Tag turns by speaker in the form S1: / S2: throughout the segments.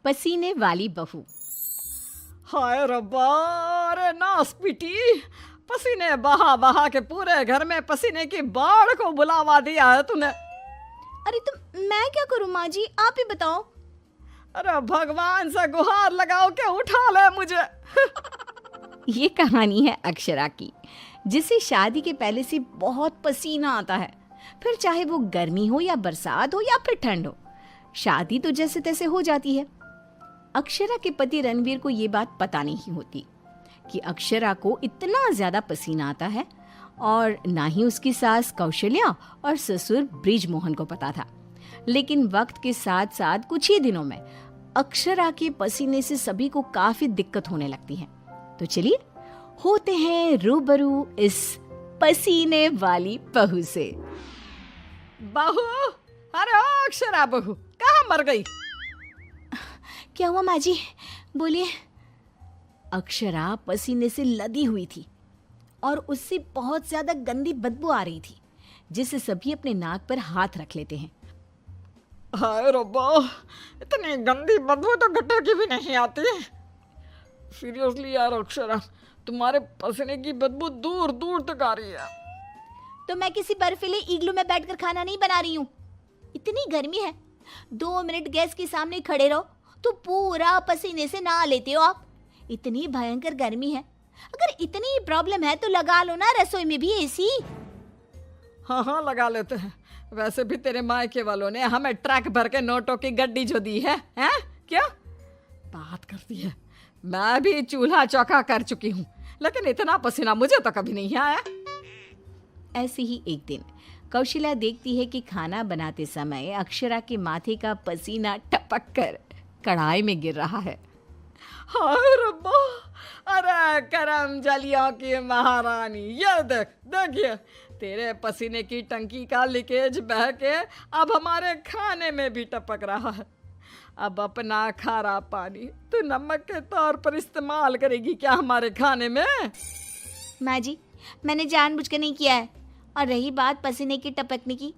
S1: पसीने वाली बहू।
S2: हाय रब्बा, अरे नास पीटी, पसीने बहा बहा के पूरे घर में पसीने की बाढ़ को बुलावा दिया है तूने।
S1: अरे तो मैं क्या करूं माँ जी, आप ही बताओ।
S2: अरे भगवान से गुहार लगाओ के उठा ले मुझे।
S1: ये कहानी है अक्षरा की, जिसे शादी के पहले से बहुत पसीना आता है, फिर चाहे वो गर्मी हो या बरसात हो या फिर ठंड हो, शादी तो जैसे तैसे हो जाती है। अक्षरा के पति रणवीर को ये बात पता नहीं होती कि अक्षरा को इतना ज्यादा पसीना आता है, और ना ही उसकी सास कौशल्या और ससुर ब्रिजमोहन को पता था। लेकिन वक्त के साथ साथ कुछ ही दिनों में अक्षरा के पसीने से सभी को काफी दिक्कत होने लगती है। तो चलिए होते हैं रूबरू इस पसीने वाली बहू से।
S2: बहू, अरे ओ अक्षरा बहू, कहाँ मर गई?
S1: क्या हुआ माँ जी, बोलिए। अक्षरा पसीने से लदी हुई थी और उससे बहुत ज्यादा गंदी बदबू आ रही थी, जिससे सभी अपने नाक पर हाथ रख लेते हैं।
S2: हाय रब्बा, इतनी गंदी बदबू तो गटर की भी नहीं आती। सीरियसली यार अक्षरा, तुम्हारे पसीने की बदबू दूर दूर तक आ रही है।
S1: तो मैं किसी बर्फीले इग्लू में बैठकर खाना नहीं बना रही हूँ। इतनी गर्मी है, 2 मिनट गैस के सामने खड़े रहो तो पूरा पसीने से नहा लेते हो आप। इतनी भयंकर गर्मी है, अगर इतनी प्रॉब्लम है तो लगा लो ना रसोई में भी एसी।
S2: हाँ हाँ लगा लेते हैं। वैसे भी तेरे मायके वालों ने हमें ट्रक भर के नोटों की गड्डी जो दी है, हैं? क्या बात करती है? मैं भी चूल्हा चौका कर चुकी हूँ, लेकिन इतना पसीना मुझे तो कभी नहीं आया।
S1: ऐसे ही एक दिन कौशल्या देखती है कि खाना बनाते समय अक्षरा के माथे का पसीना टपक कर कढ़ाई में गिर रहा है।
S2: हाय रब्बा, अरे करम जलियों की महारानी, ये देख, देखिए तेरे पसीने की टंकी का लीकेज बह के अब हमारे खाने में भी टपक रहा है। अब अपना खारा पानी तू नमक के तौर पर इस्तेमाल करेगी क्या हमारे खाने में?
S1: माँ जी, मैंने जानबूझकर नहीं किया है। और रही बात पसीने की टपकने की,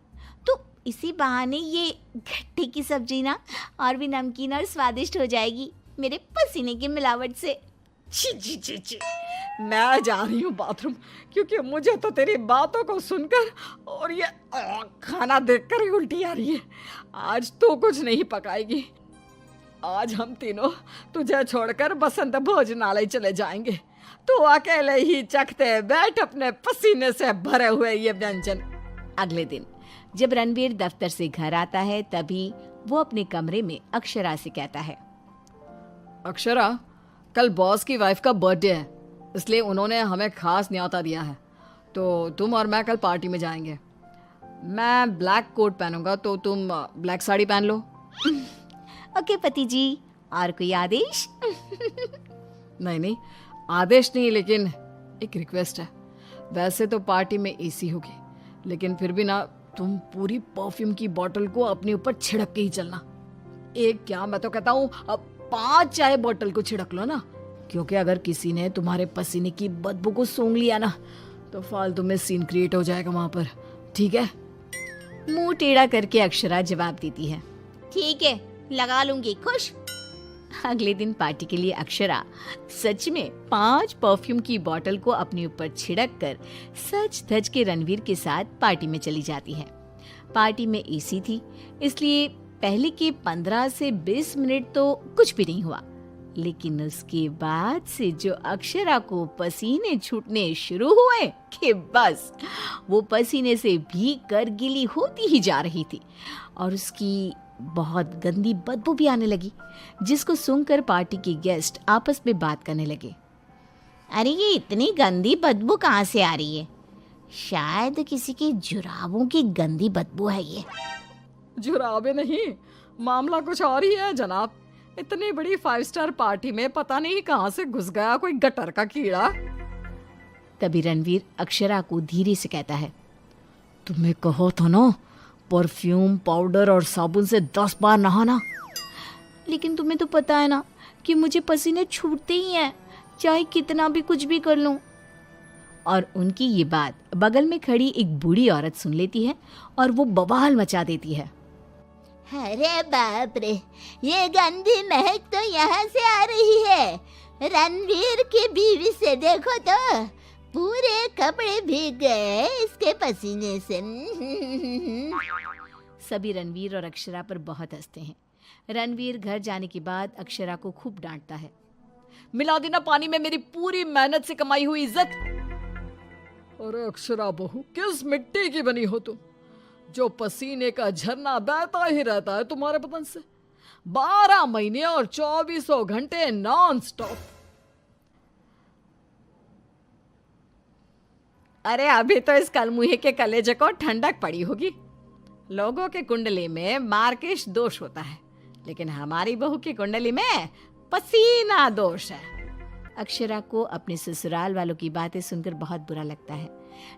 S1: तो इसी बहाने ये घट्टे की सब्जी ना और भी नमकीन और स्वादिष्ट हो जाएगी मेरे पसीने की मिलावट से।
S2: छी छी छी छी, मैं जा रही हूँ बाथरूम, क्योंकि मुझे तो तेरी बातों को सुनकर और ये खाना देखकर ही उल्टी आ रही है। आज तो कुछ नहीं पकाएगी। आज हम तीनों तुझे छोड़कर बसंत भोजनालय चले जाएंगे। तू अकेले ही चखते बैठ अपने पसीने से भरे हुए ये व्यंजन।
S1: अगले दिन जब रणवीर दफ्तर से घर आता है, तभी वो अपने कमरे में अक्षरा से कहता है,
S2: अक्षरा, कल बॉस की वाइफ का बर्थडे है, इसलिए उन्होंने हमें खास न्योता दिया है, तो तुम और मैं कल पार्टी में जाएंगे। मैं ब्लैक कोट पहनूंगा, तो तुम ब्लैक साड़ी पहन लो।
S1: ओके पति जी, और कोई आदेश?
S2: नहीं नहीं, आदेश नहीं, लेकिन एक रिक्वेस्ट है। वैसे तो पार्टी में एसी होगी, लेकिन फिर भी ना तुम पूरी परफ्यूम की बोतल को अपने ऊपर छिड़क के ही चलना। एक क्या, मैं तो कहता हूँ 5 चाय बोतल को छिड़क लो ना, क्योंकि अगर किसी ने तुम्हारे पसीने की बदबू को सूंघ लिया ना तो फालतू में सीन क्रिएट हो जाएगा वहां पर, ठीक है?
S1: मुंह टेढ़ा करके अक्षरा जवाब देती है, ठीक है, लगा लूंगी, खुश। अगले दिन पार्टी के लिए अक्षरा सच में 5 परफ्यूम की बोतल को अपने ऊपर छिड़क कर सज धज के रणवीर के साथ पार्टी में चली जाती है। पार्टी में एसी थी, इसलिए पहले के 15 से 20 मिनट तो कुछ भी नहीं हुआ, लेकिन उसके बाद से जो अक्षरा को पसीने छूटने शुरू हुए कि बस वो पसीने से भीग कर गीली होती ही जा रही थी, और उसकी बहुत गंदी बदबू भी आने लगी, जिसको सुनकर पार्टी के गेस्ट आपस में बात करने लगे। अरे ये इतनी गंदी बदबू कहाँ से आ रही है? शायद किसी के जुराबों की गंदी बदबू है ये।
S2: जुराबे नहीं, मामला कुछ और ही है जनाब। इतनी बड़ी 5 स्टार पार्टी में पता नहीं कहाँ से घुस गया कोई गटर का कीड़ा।
S1: तभी रणवीर अक्षरा को धीरे से कहता है, तुम्हें कहो तो ना परफ्यूम, पाउडर और साबुन से 10 बार नहाना। लेकिन तुम्हें तो पता है ना कि मुझे पसीने छूटते ही हैं, चाहे कितना भी कुछ भी कर लूं। और उनकी ये बात बगल में खड़ी एक बूढ़ी औरत सुन लेती है और वो बवाल मचा देती है।
S3: अरे बाप रे, ये गंदी महक तो यहाँ से आ रही है। रणवीर की बीवी से देखो तो पूरे कपड़े भीग गए इसके पसीने से।
S1: सभी रणवीर और अक्षरा पर बहुत हंसते हैं। रणवीर घर जाने के बाद अक्षरा को खूब डांटता है।
S2: मिला देना पानी में मेरी पूरी मेहनत से कमाई हुई इज्जत। अरे अक्षरा बहू, किस मिट्टी की बनी हो तुम, जो पसीने का झरना बहता ही रहता है तुम्हारे बदन से 12 महीने और 2400 घंटे नॉन स्टॉप।
S1: अरे अभी तो इस कलमुहे के कलेजे को ठंडक पड़ी होगी। लोगों के कुंडली में मार्केश दोष होता है, लेकिन हमारी बहू की कुंडली में पसीना दोष है। अक्षरा को अपने ससुराल वालों की बातें सुनकर बहुत बुरा लगता है,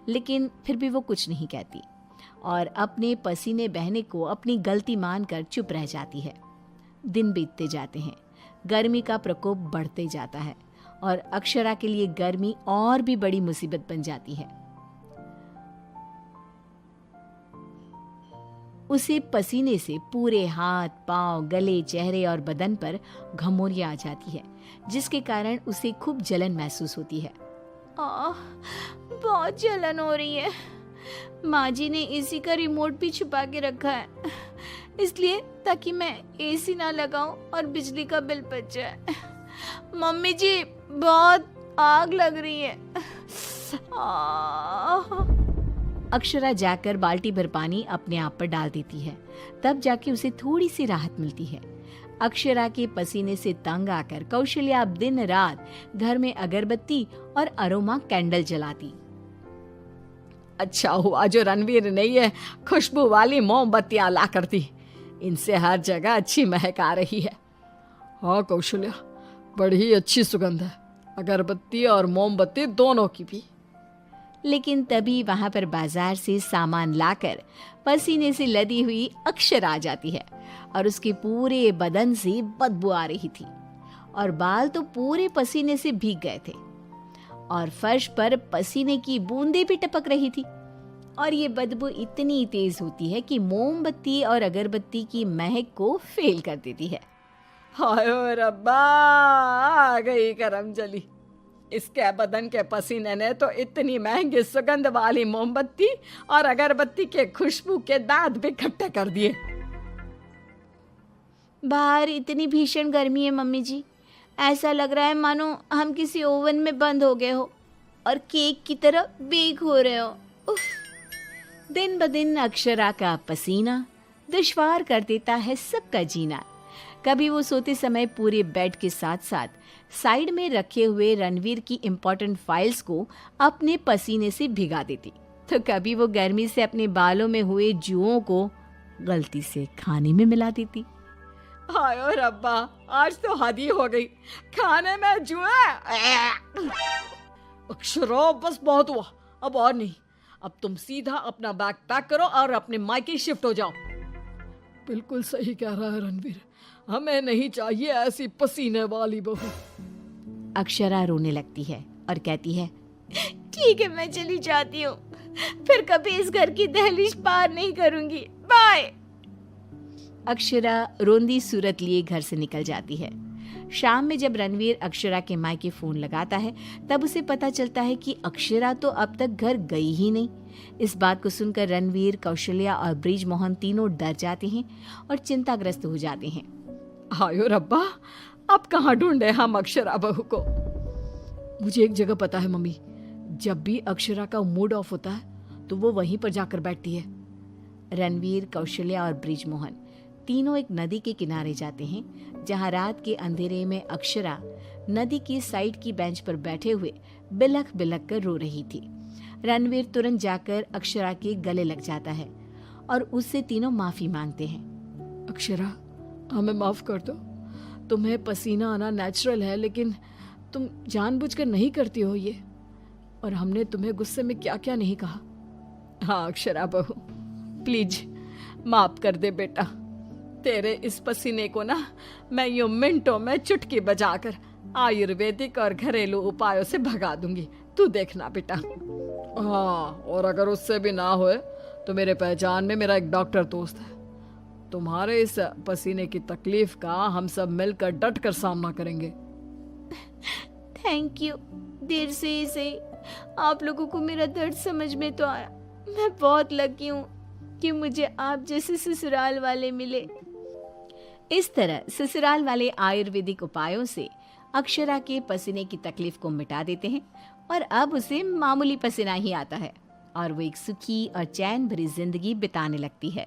S1: लेकिन फिर भी वो कुछ नहीं कहती और अपने पसीने बहने को अपनी गलती मानकर चुप रह जाती है। दिन बीतते जाते हैं, गर्मी का प्रकोप बढ़ते जाता है और अक्षरा के लिए गर्मी और भी बड़ी मुसीबत बन जाती है। उसे पसीने से पूरे हाथ, पांव, गले, चेहरे और बदन पर घमौरियां आ जाती है, जिसके कारण उसे खूब जलन महसूस होती है। बहुत जलन हो रही है। माँ जी ने एसी का रिमोट भी छुपा के रखा है, इसलिए ताकि मैं एसी ना लगाऊं और बिजली का बिल बच जाए। मम्मी जी, बहुत आग लग रही है। अक्षरा जाकर बाल्टी भर पानी अपने आप पर डाल देती है। तब जाके उसे थोड़ी सी राहत मिलती है। अक्षरा के पसीने से तंग आकर कौशल्या अब दिन रात घर में अगरबत्ती और अरोमा कैंडल जलाती।
S2: अच्छा हुआ जो रणवीर ने ये खुशबू वाली मोमबत्तियां ला कर दी, इनसे हर जगह अच्छी महक आ रही है। हाँ कौशल्या, बड़ी अच्छी सुगंध है, अगरबत्ती और मोमबत्ती दोनों की भी।
S1: लेकिन तभी वहां पर बाजार से सामान लाकर पसीने से लदी हुई अक्षरा आ जाती है और उसके पूरे बदन से बदबू आ रही थी और बाल तो पूरे पसीने से भीग गए थे और फर्श पर पसीने की बूंदें भी टपक रही थी। और ये बदबू इतनी तेज होती है कि मोमबत्ती और अगरबत्ती की महक को फेल कर देती है।
S2: हाय रब्बा, आ गई करम जली। इसके बदन के पसीने ने तो इतनी महंगी सुगंध वाली मोमबत्ती और अगरबत्ती के खुशबू के दांत भी खट्टे कर दिए।
S1: बाहर इतनी भीषण गर्मी है मम्मी जी, ऐसा लग रहा है मानो हम किसी ओवन में बंद हो गए हो और केक की तरह बेक हो रहे हो। उफ। दिन ब दिन अक्षरा का पसीना दुश्वार कर देता है सबका जीना। कभी वो सोते समय पूरे बेड के साथ साथ साइड में रखे हुए रणवीर की इम्पोर्टेंट फाइल्स को अपने पसीने से भिगा देती, तो कभी वो गर्मी से अपने बालों में हुए जुओं को गलती से खाने में मिला देती।
S2: हाय रब्बा, आज तो हद ही हो गई, खाने में जुए। अक्षरा बस बहुत हुआ, अब और नहीं। अब तुम सीधा अपना बैग पैक करो और अपने मायके शिफ्ट हो जाओ। बिल्कुल सही कह रहा है रणवीर, हमें नहीं चाहिए ऐसी पसीने वाली बहू।
S1: अक्षरा रोने लगती है और कहती है, ठीक है मैं चली जाती हूँ, फिर कभी इस घर की दहलीज पार नहीं करूंगी, बाय। अक्षरा रोंदी सूरत लिए घर से निकल जाती है। शाम में जब रणवीर अक्षरा के मायके फोन लगाता है, तब उसे पता चलता है कि अक्षरा तो अब तक घर गई ही नहीं। इस बात को सुनकर रणवीर, कौशल्या और ब्रिजमोहन तीनों डर जाते हैं और चिंताग्रस्त हो जाते हैं।
S2: हायो रब्बा, अब कहाँ ढूंढे हम अक्षरा बहू को। मुझे एक जगह पता है मम्मी, जब भी अक्षरा का मूड ऑफ होता है तो वो वहीं पर जाकर बैठती है।
S1: रणवीर, कौशल्या और ब्रिजमोहन तीनों एक नदी के किनारे जाते हैं, जहां रात के अंधेरे में अक्षरा नदी की साइड की बेंच पर बैठे हुए बिलख बिलख कर रो रही थी। रणवीर तुरंत जाकर अक्षरा के गले लग जाता है और उससे तीनों माफी मांगते हैं।
S2: अक्षरा, हमें माफ कर दो, तुम्हें पसीना आना नेचुरल है, लेकिन तुम जानबूझकर नहीं करती हो ये, और हमने तुम्हें गुस्से में क्या क्या नहीं कहा। हाँ अक्षरा बहू, प्लीज माफ कर दे बेटा। तेरे इस पसीने को ना मैं यूं मिनटों में चुटकी बजाकर आयुर्वेदिक और घरेलू उपायों से भगा दूंगी, तू देखना बेटा। हाँ, और अगर उससे भी ना होए तो मेरे पहचान में मेरा एक डॉक्टर दोस्त है, तुम्हारे इस पसीने की तकलीफ का हम सब मिलकर डट कर सामना करेंगे।
S1: Thank you. देर से ही सही आप लोगों को मेरा दर्द समझ में तो आया। मैं बहुत लकी हूँ कि मुझे आप जैसे ससुराल वाले मिले। इस तरह ससुराल वाले आयुर्वेदिक उपायों से अक्षरा के पसीने की तकलीफ को मिटा देते हैं और अब उसे मामूली पसीना ही आता है और वो एक सुखी और चैन भरी जिंदगी बिताने लगती है।